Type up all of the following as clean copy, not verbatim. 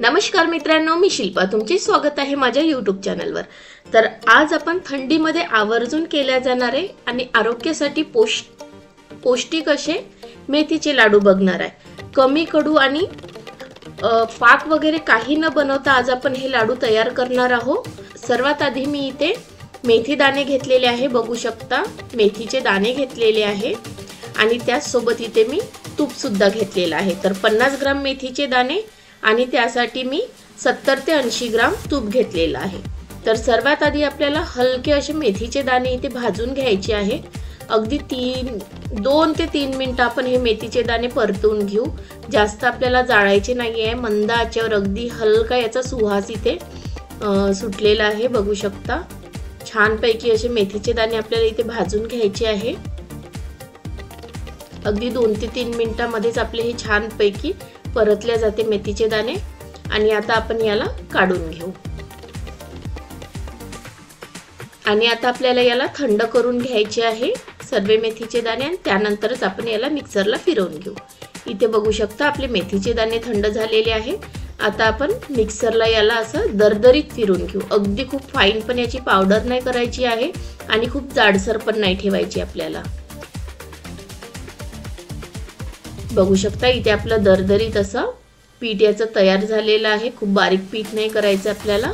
नमस्कार मित्रांनो, मी शिल्पा तुमचे स्वागत आहे माझ्या YouTube चॅनलवर। तर आज आपण थंडीमध्ये आवर्जून केल्या जाणारे आणि आरोग्यासाठी पौष्टिक असे मेथीचे लाडू बघणार आहे। कमी कडू आणि पाक वगैरे काही न बनवता आज आपण हे लाडू तयार करणार आहोत। सर्वात आधी मी इथे मेथी दाणे घेतलेले आहे, बघू शकता मेथीचे दाणे घेतलेले आहे आणि त्याच सोबत इथे मी तूप सुद्धा घेतलेला आहे। तर 50 ग्राम मेथीचे दाणे आणि त्यासाठी मी 70 ते 80 ग्राम तूप घेतलेला आहे। तर सर्वात आधी आपल्याला हलके असे मेथीचे दाणे इथे भाजून घ्यायचे आहे। अगदी 2 ते 3 मिनिट आपण हे मेथीचे दाणे परतून घेऊ। जास्त आपल्याला जाळायचे नाहीये, मंद आचेवर अगदी हलका याचा सुवास इथे सुटलेला आहे, बघू शकता। छान पैकी असे मेथीचे दाणे आपल्याला इथे भाजून घ्यायचे आहे। अगदी 2 ते 3 मिनिटांमध्येच आपले हे छान पैकी परतले जाते मेथीचे दाणे आणि आता आपण याला काढून घेऊ। आणि आता आपल्याला याला थंड करून घ्यायचे आहे सर्व मेथीचे दाणे आणि त्यानंतरच आपण याला मिक्सरला फिरवून घेऊ। इथे बघू शकता आपले मेथीचे दाणे थंड झालेले आहे। आता आपण मिक्सरला याला असं दरदरीत फिरवून घेऊ। अगदी खूप फाईन पण याची पावडर नाही करायची आहे आणि खूप जाडसर पण नाही ठेवायची आपल्याला। बघू शकता इथे आपलं दरदरीत असं पीठ याचं तयार झालेलं आहे। खूप बारीक पीठ नाही करायचं आपल्याला।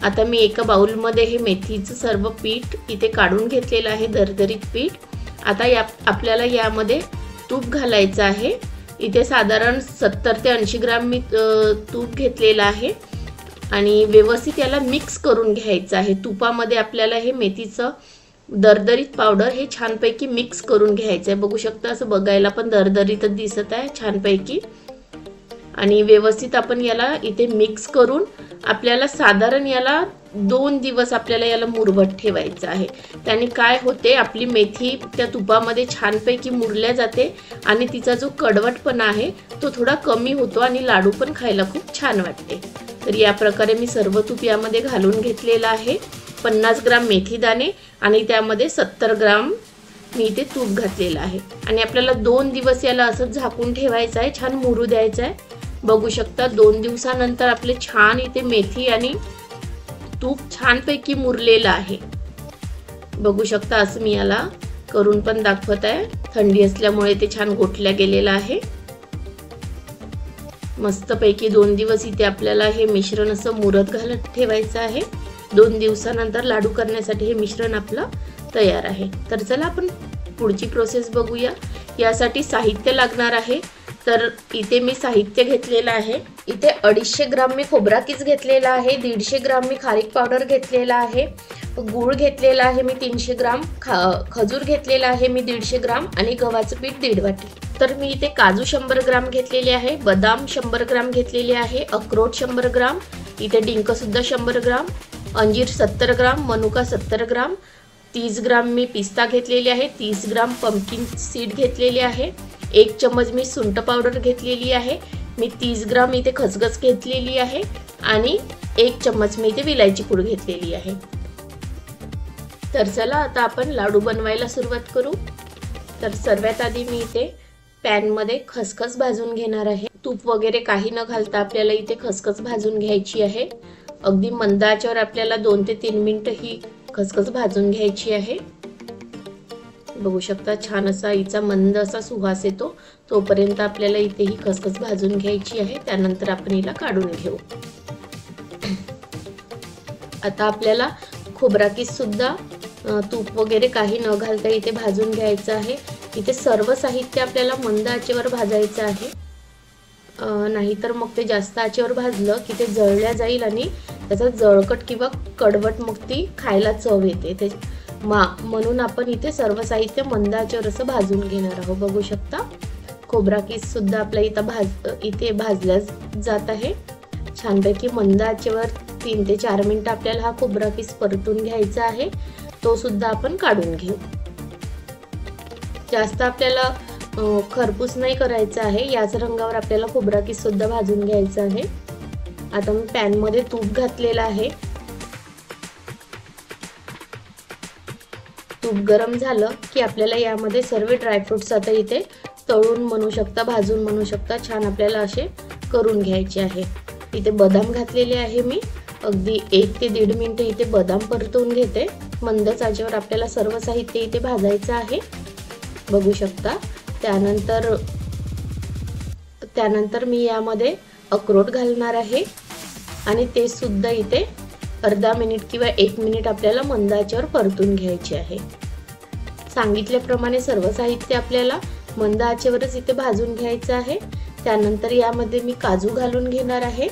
आता मी एका बाउल मध्ये हे मेथीचं सर्व पीठ इथे काढून घेतलेलं आहे, दरदरीत पीठ। आता आपल्याला यामध्ये तूप घालायचं आहे। इथे साधारण 70 ते 80 ग्राम मी तूप घेतलेलं आहे आणि व्यवस्थित याला मिक्स करून घ्यायचं आहे। तुपामध्ये आपल्याला हे मेथीचं दरदरीत पावडर हे छानपैकी मिक्स करून घ्यायचं आहे। बघू शकता असं बघायला पण दरदरीतच दिसत आहे छानपैकी। आणि व्यवस्थित आपण याला इथे मिक्स करून आपल्याला साधारण याला 2 दिवस आपल्याला याला मुरवत ठेवायचं आहे। त्याने काय होते, आपली मेथी त्या तुपामध्ये छानपैकी मुरल्या जाते आणि तिचा जो कडवटपणा आहे तो थोडा कमी होतो आणि लाडू पण खायला खूप छान वाटते। तर या प्रकारे मी सर्व तूप यामध्ये घालून घेतलेलं आहे। 50 ग्राम मेथी दाणे आणि त्यामध्ये 70 ग्राम मी इथे तूप घातलेलं आहे आणि आपल्याला 2 दिवस याला असं झाकून ठेवायचं आहे, छान मुरू द्यायचं आहे। बघू शकता 2 दिवसानंतर आपले छान इथे मेथी आणि तूप छानपैकी मुरलेलं आहे। बघू शकता असं मी याला करून पण दाखवत आहे। थंडी असल्यामुळे ते छान गोठल्या गेलेलं आहे। मस्तपैकी 2 दिवस इथे आपल्याला हे मिश्रण असं मुरत घालत ठेवायचं आहे। 2 दिवसानंतर लाडू करण्यासाठी हे मिश्रण आपलं तयार आहे। तर चला आपण पुढची प्रोसेस बघूया। यासाठी साहित्य लागणार आहे। तर इथे मी साहित्य घेतलेलं आहे। इथे 250 ग्राम मी खोबरा किस घेतलेला आहे, 150 ग्राम मी खारीक पावडर घेतलेला आहे, गूळ घेतलेला आहे मी 300 ग्राम, खजूर घेतलेला आहे मी 150 ग्राम आणि गव्हाचं पीठ 1.5 वाटी। तर मी इथे काजू 100 ग्राम घेतलेले आहे, बदाम 100 ग्राम घेतलेले आहे, अक्रोड 100 ग्राम, इथे डिंक सुद्धा 100 ग्राम, अंजीर 70 ग्राम, मनुका 70 ग्राम, 30 ग्राम मी पिस्ता घेतलेले आहे, 30 ग्राम पंपकिन सीड घेतलेले आहे, 1 चम्मच मी सुंठ पावडर घेतलेली आहे, मी 30 ग्राम इथे खसखस घेतलेली आहे आणि 1 चम्मच मी इथे विलायची पूड घेतलेली आहे। तर चला आता आपण लाडू बनवायला सुरुवात करू। तर सर्वात आधी मी इथे पॅन मध्ये खसखस भाजून घेणार आहे। तूप वगैरे काही न घालता आपल्याला इथे खसखस भाजून घ्यायची आहे। अगदी मंद आचेवर आपल्याला 2 ते 3 मिनिट ही खसखस भाजून घ्यायची आहे। बघू शकता छान असा हिचा मंद असा सुवास येतो तोपर्यंत आपल्याला इथे ही खसखस भाजून घ्यायची आहे। त्यानंतर आपण हिला काढून घेऊ। आता आपल्याला खोबरा किस सुद्धा तूप वगैरे काही न घालता इथे भाजून घ्यायचं आहे। इथे सर्व साहित्य आपल्याला मंद आचेवर भाजायचं आहे, नाहीतर मग ते जास्त आचेवर भाजलं की ते जळल्या जाईल आणि त्याचा जळकट किंवा कडवट मग ती खायला चव येते। म्हणून आपण इथे सर्व साहित्य मंद आचेवर असं भाजून घेणार आहोत। बघू शकता खोबरा किस सुद्धा आपल्या इथे भाजल्या जात आहे छानपैकी मंद आचेवर। 3 ते 4 मिनिट आपल्याला हा खोबरा किस परतून घ्यायचा आहे, तो सुद्धा आपण काढून घेऊ। जास्त आपल्याला खरपूस नाही करायचं आहे, याच रंगावर आपल्याला खोबरा किस सुद्धा भाजून घ्यायचा आहे। आता मी पॅन मध्ये तूप घातलेलं आहे। तूप गरम झालं की आपल्याला यामध्ये सर्व ड्रायफ्रुट्स आता इथे तळून म्हणू शकता, भाजून म्हणू शकता, छान आपल्याला असे करून घ्यायचे आहे। इथे बदाम घातलेले आहे मी, अगदी 1 ते 1.5 मिनिट इथे बदाम परतवून घेते। मंद आचेवर आपल्याला सर्व साहित्य इथे भाजायचं आहे, बघू शकता। त्यानंतर मी यामध्ये अक्रोड घालणार आहे आणि ते सुद्धा इथे अर्धा मिनिट किंवा 1 मिनिट आपल्याला मंद आचेवर परतून घ्यायचे आहे। सांगितल्याप्रमाणे सर्व साहित्य आपल्याला मंद आचेवरच इथे भाजून घ्यायचं आहे। त्यानंतर यामध्ये मी काजू घालून घेणार आहे।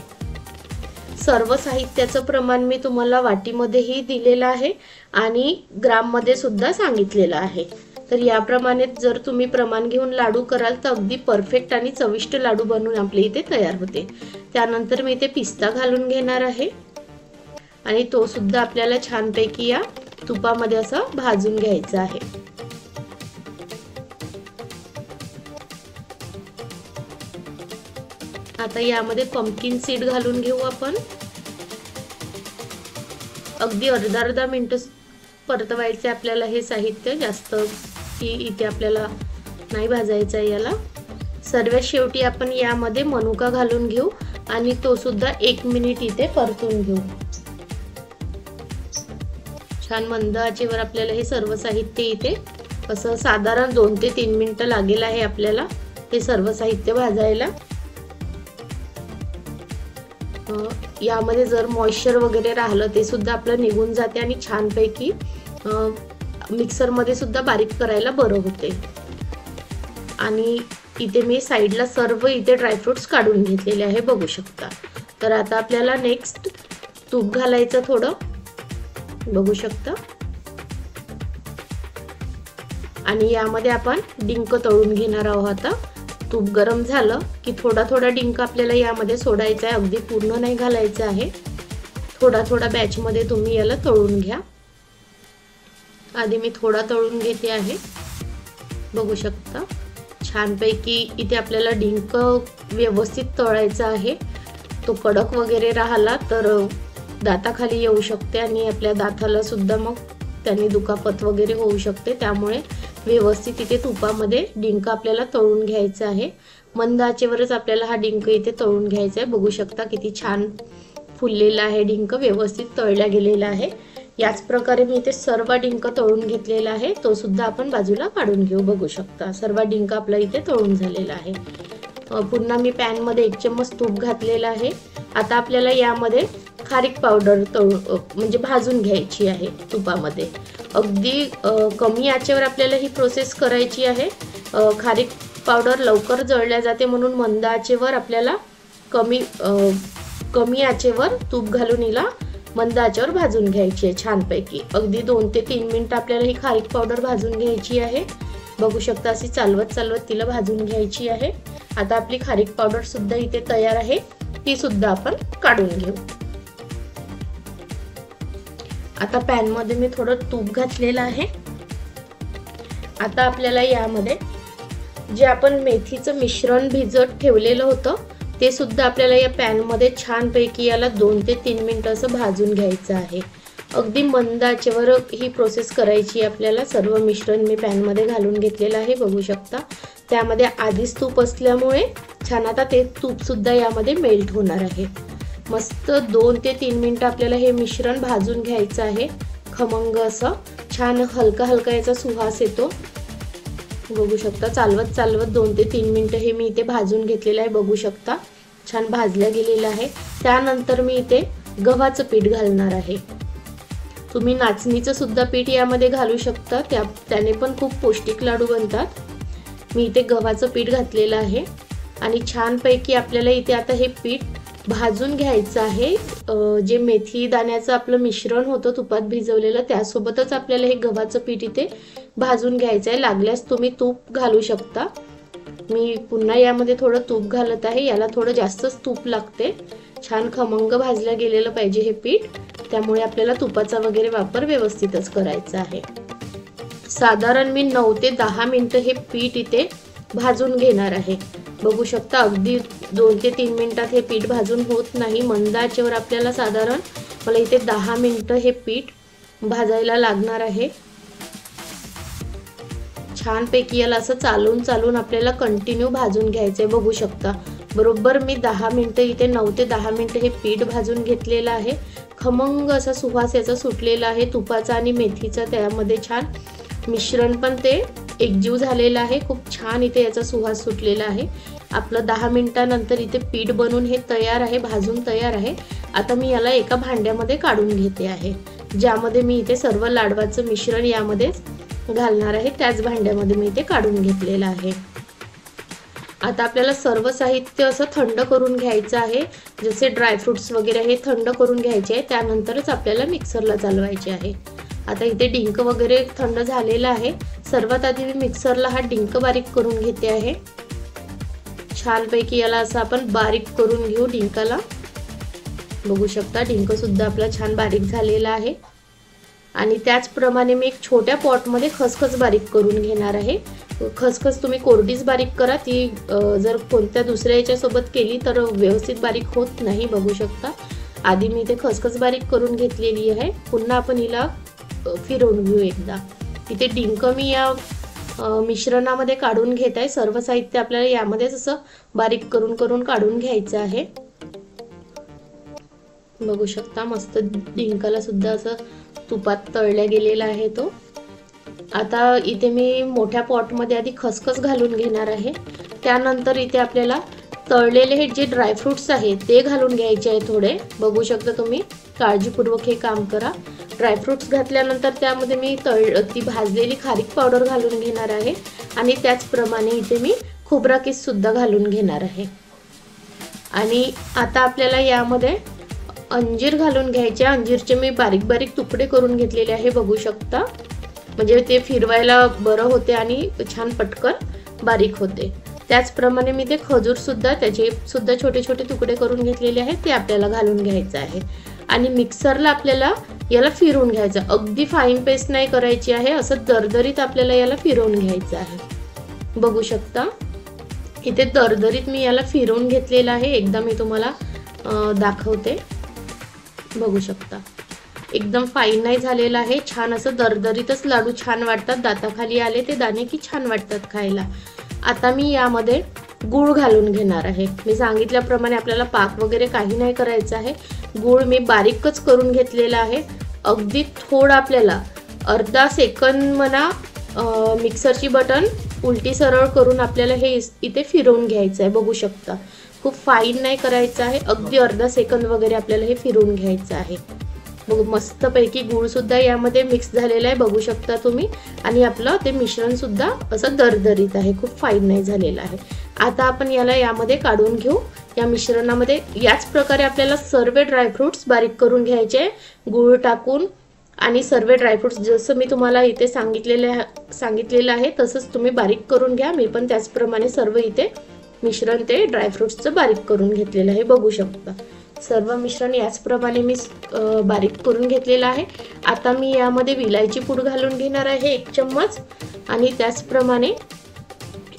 सर्व साहित्याचं प्रमाण मी तुम्हाला वाटीमध्येही दिलेलं आहे आणि ग्राममध्ये सुद्धा सांगितलेलं आहे। तर याप्रमाणे जर तुम्ही प्रमाण घेऊन लाडू कराल तर अगदी परफेक्ट आणि चविष्ट लाडू बनवून आपले इथे तयार होते। त्यानंतर मी इथे पिस्ता घालून घेणार आहे आणि तो सुद्धा आपल्याला छानपैकी या तुपामध्ये असं भाजून घ्यायचं आहे। आता यामध्ये पंपकिन सीड घालून घेऊ आपण। अगदी अर्धा मिनिट परतवायचे आपल्याला हे साहित्य, जास्त की इथे आपल्याला नाही भाजायचं आहे याला। सर्वात शेवटी आपण यामध्ये मनुका घालून घेऊ आणि तो सुद्धा 1 मिनिट इथे परतून घेऊ। छान मंद आचेवर आपल्याला हे सर्व साहित्य इथे असं साधारण 2 ते 3 मिनिट लागेल आहे आपल्याला हे सर्व साहित्य भाजायला। यामध्ये जर मॉइश्चर वगैरे राहिलं ते सुद्धा आपलं निघून जाते आणि छानपैकी मिक्सर मध्ये सुद्धा बारीक करायला बरं होते। आणि इथे मी साइडला सर्व इथे ड्रायफ्रुट्स काढून घेतलेले आहे, बघू शकता। तर आता आपल्याला नेक्स्ट तूप घालायचं थोडं, बघू शकता। आणि यामध्ये आपण डिंक तळून घेणार आहोत। आता तूप गरम झालं की थोडा डिंक आपल्याला यामध्ये सोडायचा आहे, अगदी पूर्ण नाही घालायचं आहे। थोडा बॅच मध्ये तुम्ही याला तळून घ्या। आधी मी थोडा तळून घेते आहे, बघू शकता। छानपैकी इथे आपल्याला डिंक व्यवस्थित तळायचा आहे। तो कडक वगैरे राहिला तर दाताखाली येऊ शकते आणि आपल्या दाताला सुद्धा मग त्याने दुखापत वगैरे होऊ शकते। त्यामुळे व्यवस्थित इथे तुपामध्ये डिंक आपल्याला तळून घ्यायचा आहे। मंद आचेवरच आपल्याला हा डिंक इथे तळून घ्यायचा आहे, बघू शकता किती छान फुललेला आहे डिंक, व्यवस्थित तळला गेलेला आहे। याच प्रकारे मी इथे सर्व डिंक तळून घेतलेला आहे, तो सुद्धा आपण बाजूला काढून घेऊ, बघू शकता। सर्व डिंक आपला इथे तळून झालेला आहे। पुन्हा मी पॅन मध्ये 1 चम्मच तूप घातलेला आहे। आता आपल्याला यामध्ये खारीक पावडर म्हणजे भाजून घ्यायची आहे तुपामध्ये। अगदी कमी आचेवर आपल्याला ही प्रोसेस करायची आहे। खारीक पावडर लवकर जळल्या जाते म्हणून मंद आचेवर आपल्याला कमी आचेवर तूप घालून हिला मंद आचेवर भाजून घ्यायची आहे छानपैकी। अगदी 2 ते 3 मिनिट आपल्याला ही खारीक पावडर भाजून घ्यायची आहे, बघू शकता। अशी चालवत तिला भाजून घ्यायची आहे। आता आपली खारीक पावडर सुद्धा इथे तयार आहे, ती सुद्धा आपण काढून घेऊ। आता पॅन मध्ये मी थोडं तूप घातलेलं आहे। आता आपल्याला यामध्ये जे आपण मेथीचं मिश्रण भिजत ठेवलेलं होतं ते सुद्धा आपल्याला या पॅन मध्ये छानपैकी याला 2 ते 3 मिनिट असं भाजून घ्यायचं आहे। अगदी मंद आचेवर ही प्रोसेस करायची आपल्याला। सर्व मिश्रण मी पॅन मध्ये घालून घेतलेलं आहे, बघू शकता। त्यामध्ये आधीच तूप असल्यामुळे छान आता ते तूप सुद्धा यामध्ये मेल्ट होणार आहे। मस्त 2 ते 3 मिनिट आपल्याला हे मिश्रण भाजून घ्यायचं आहे, खमंग असं। छान हलका याचा सुवास येतो, बघू शकता। चालवत 2 ते 3 मिनिट हे मी इथे भाजून घेतलेलं आहे, बघू शकता। छान भाजलं गेलेलं आहे। त्यानंतर मी इथे गव्हाचं पीठ घालणार आहे। तुम्ही नाचणीचं सुद्धा पीठ यामध्ये घालू शकता, त्याने पण खूप पौष्टिक लाडू बनतात। मी इथे गव्हाचं पीठ घातलेलं आहे आणि छानपैकी आपल्याला इथे आता हे पीठ भाजून घ्यायचं आहे। जे मेथी दाण्याचं आपलं मिश्रण होतं तुपात भिजवलेलं त्यासोबतच आपल्याला हे गव्हाचं पीठ इथे भाजून घ्यायचं आहे। लागल्यास तुम्ही तूप घालू शकता। मी पुन्हा यामध्ये थोडं तूप घालत आहे, याला थोडं जास्तच तूप लागते। छान खमंग भाजलं गेलेलं पाहिजे हे पीठ, त्यामुळे आपल्याला तुपाचा वगैरे वापर व्यवस्थितच करायचा आहे। साधारण मी 9 ते 10 मिनिट हे पीठ इथे भाजून घेणार आहे, बघू शकता। अगदी 2 ते 3 मिनिटात हे पीठ भाजून होत नाही। मंद आचेवर आपल्याला साधारण मला इथे 10 मिनिट हे पीठ भाजायला लागणार आहे। छानपैकी याला असं चालून आपल्याला कंटिन्यू भाजून घ्यायचंय, बघू शकता। बरोबर मी 10 मिनिटं इथे 9 ते 10 मिनिटं हे पीठ भाजून घेतलेलं आहे। खमंग असा सुवास याचा सुटलेला आहे तुपाचा आणि मेथीचा, त्यामध्ये छान मिश्रण पण ते एकजीव झालेलं आहे। खूप छान इथे याचा सुवास सुटलेला आहे। आपलं 10 मिनिटांनंतर इथे पीठ बनवून हे तयार आहे, भाजून तयार आहे। आता मी याला एका भांड्यामध्ये काढून घेते आहे, ज्यामध्ये मी इथे सर्व लाडवाचं मिश्रण यामध्येच घालणार आहे। त्याच भांड्यामध्ये मी इथे काढून घेतलेलं आहे। आता आपल्याला सर्व साहित्य असं थंड करून घ्यायचं आहे, जसे ड्रायफ्रुट्स वगैरे हे थंड करून घ्यायचे आहे, त्यानंतरच आपल्याला मिक्सरला चालवायचे आहे। आता इथे डिंक वगैरे थंड झालेला आहे। सर्वात आधी मी मिक्सरला हा डिंक बारीक करून घेते आहे। छानपैकी याला असं आपण बारीक करून घेऊ डिंकाला। बघू शकता डिंक सुद्धा आपला छान बारीक झालेला आहे। आणि त्याचप्रमाणे मी एक छोट्या पॉटमध्ये खसखस बारीक करून घेणार आहे। खसखस तुम्ही कोरडीच बारीक करा, ती जर कोणत्या दुसऱ्या याच्यासोबत केली तर व्यवस्थित बारीक होत नाही। बघू शकता आधी मी इथे खसखस बारीक करून घेतलेली आहे। पुन्हा आपण हिला फिरवून घेऊ एकदा। इथे डिंक मी या मिश्रणामध्ये काढून घेत आहे। सर्व साहित्य आपल्याला यामध्येच असं बारीक करून करून काढून घ्यायचं आहे। बघू शकता मस्त डिंकाला सुद्धा असं तुपात तळल्या गेलेला आहे तो। आता इथे मी मोठ्या पॉटमध्ये आधी खसखस घालून घेणार आहे, त्यानंतर इथे आपल्याला तळलेले हे जे ड्रायफ्रुट्स आहेत ते घालून घ्यायचे आहे थोडे। बघू शकता तुम्ही काळजीपूर्वक हे काम करा। ड्रायफ्रुट्स घातल्यानंतर त्यामध्ये मी ती भाजलेली खारीक पावडर घालून घेणार आहे आणि त्याचप्रमाणे इथे मी खोबरा किस सुद्धा घालून घेणार आहे। आणि आता आपल्याला यामध्ये अंजीर घालून घ्यायचे। अंजीरचे मी बारीक बारीक तुकडे करून घेतलेले आहे, बघू शकता, म्हणजे ते फिरवायला बरं होते आणि छान पटकन बारीक होते। त्याचप्रमाणे मी ते खजूर सुद्धा त्याचे सुद्धा छोटे छोटे तुकडे करून घेतलेले आहेत, ते आपल्याला घालून घ्यायचं आहे। आणि मिक्सरला आपल्याला याला फिरवून घ्यायचं, अगदी फाईन पेस्ट नाही करायची आहे, असं दरदरीत आपल्याला याला फिरवून घ्यायचं आहे। बघू शकता इथे दरदरीत मी याला फिरवून घेतलेलं आहे। एकदा मी तुम्हाला दाखवते। बघू शकता एकदम फाईन नाही झालेला आहे, छान असं दरदरीतच लाडू छान वाटतात, दाताखाली आले ते दाणे की छान वाटतात खायला। आता मी यामध्ये गूळ घालून घेणार आहे। मी सांगितल्याप्रमाणे आपल्याला पाक वगैरे काही नाही करायचं आहे। गूळ मी बारीकच करून घेतलेला आहे, अगदी थोडं आपल्याला अर्धा सेकंद म्हणा मिक्सरची बटन उलटी सरळ करून आपल्याला हे इथे फिरवून घ्यायचं आहे। बघू शकता खूप फाईन नाही करायचं आहे, अगदी अर्धा सेकंद वगैरे आपल्याला हे फिरवून घ्यायचं आहे। बघू मस्तपैकी गूळ सुद्धा यामध्ये मिक्स झालेला आहे, बघू शकता तुम्ही। आणि आपलं ते मिश्रण सुद्धा असं दरदरीत आहे, खूप फाईन नाही झालेलं आहे। आता आपण याला यामध्ये काढून घेऊ या मिश्रणामध्ये। याच प्रकारे आपल्याला सर्व ड्रायफ्रुट्स बारीक करून घ्यायचे गूळ टाकून, आणि सर्व ड्रायफ्रुट्स जसं मी तुम्हाला इथे सांगितलेलं आहे तसंच तुम्ही बारीक करून घ्या। मी पण त्याचप्रमाणे सर्व इथे मिश्रण ते ड्रायफ्रुट्सचं बारीक करून घेतलेलं आहे, बघू शकता। सर्व मिश्रण याचप्रमाणे मी बारीक करून घेतलेलं आहे। आता मी यामध्ये विलायची पूड घालून घेणार आहे 1 चम्मच, आणि त्याचप्रमाणे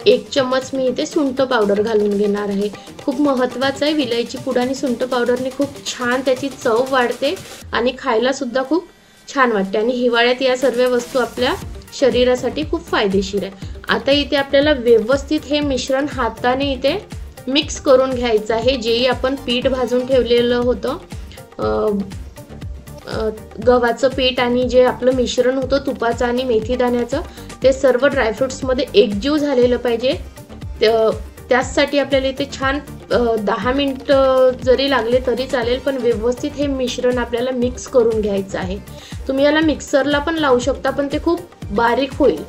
1 चम्मच मी इथे सुंठ पावडर घालून घेणार आहे। खूप महत्त्वाचं आहे, विलायची पूड आणि सुंठ पावडरने खूप छान त्याची चव वाढते आणि खायला सुद्धा खूप छान वाटते, आणि हिवाळ्यात या सर्व वस्तू आपल्या शरीरासाठी खूप फायदेशीर आहे। आता इथे आपल्याला व्यवस्थित हे मिश्रण हाताने इथे मिक्स करून घ्यायचं आहे। जे आपण पीठ भाजून ठेवलेलं होतं गव्हाचं पीठ आणि जे आपलं मिश्रण होतं तुपाचं आणि मेथी दाण्याचं, ते सर्व ड्रायफ्रुट्समध्ये एकजीव झालेलं पाहिजे। त्यासाठी आपल्याला इथे छान 10 मिनिटं जरी लागले तरी चालेल, पण व्यवस्थित हे मिश्रण आपल्याला मिक्स करून घ्यायचं आहे। तुम्ही याला मिक्सरला पण लावू शकता, पण ते खूप बारीक होईल,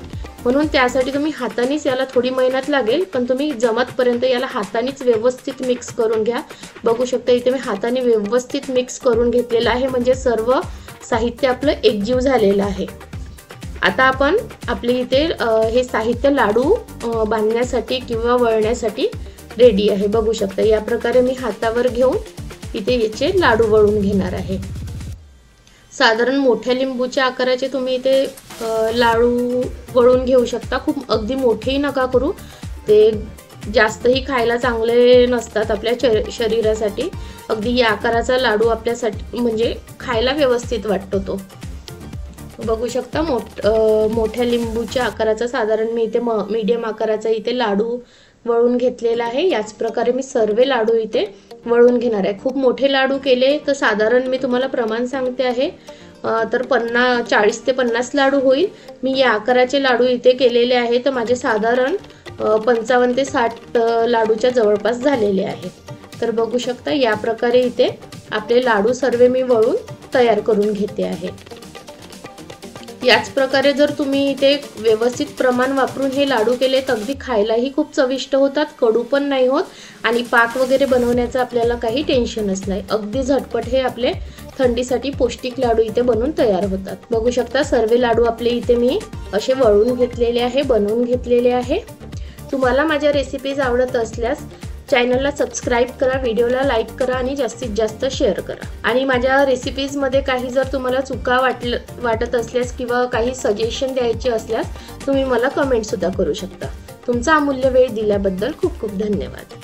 म्हणून त्यासाठी तुम्ही हातानेच, याला थोडी मेहनत लागेल पण तुम्ही जमतपर्यंत याला हातानेच व्यवस्थित मिक्स करून घ्या। बघू शकता इथे मी हाताने व्यवस्थित मिक्स करून घेतलेलं आहे, म्हणजे सर्व साहित्य आपलं एकजीव झालेलं आहे। आता आपण आपले इथे हे साहित्य लाडू बांधण्यासाठी किंवा वळण्यासाठी रेडी आहे। बघू शकता या प्रकारे मी हातावर घेऊन इथे याचे लाडू वळून घेणार आहे। साधारण मोठ्या लिंबूच्या आकाराचे तुम्ही इथे लाडू वळून घेऊ शकता, खूप अगदी मोठेही नका करू, ते जास्तही खायला चांगले नसतात आपल्या शरीरासाठी। अगदी या आकाराचा लाडू आपल्यासाठी म्हणजे खायला व्यवस्थित वाटतो तो। बघू शकता मोठ्या लिंबूच्या आकाराचा साधारण मी इथे मीडियम आकाराचा इथे लाडू वळून घेतलेला आहे। याच प्रकारे मी सर्व लाडू इथे वळून घेणार आहे। खूप मोठे लाडू केले तर साधारण मी तुम्हाला प्रमाण सांगते आहे, तर 40 ते 50 लाडू होईल। मी या आकाराचे लाडू इथे केलेले आहे, तर माझे साधारण 55 ते 60 लाडूच्या जवळपास झालेले आहेत। तर बघू शकता या प्रकारे इथे आपले लाडू सर्व मी वळून तयार करून घेते आहे। याच प्रकारे जर तुम्ही इथे व्यवस्थित प्रमाण वापरून हे लाडू केले तर अगदी खायलाही खूप चविष्ट होतात, कडू पण नाही होत आणि पाक वगैरे बनवण्याचं आपल्याला काही टेन्शनच नाही। अगदी झटपट हे आपले थंडीसाठी पौष्टिक लाडू इथे बनवून तयार होतात। बघू शकता सर्व लाडू आपले इथे मी असे वळून घेतलेले आहे, बनवून घेतलेले आहे। तुम्हाला माझ्या रेसिपीज आवडत असल्यास चॅनलला सबस्क्राइब करा, व्हिडिओला लाईक करा आणि जास्तीत जास्त शेअर करा। आणि माझ्या रेसिपीज मध्ये काही जर तुम्हाला चुका वाटत असल्यास किंवा काही सजेशन द्यायचे असल्यास तुम्ही मला कमेंट सुद्धा करू शकता। तुमचा अमूल्य वेळ दिल्याबद्दल खूप खूप धन्यवाद।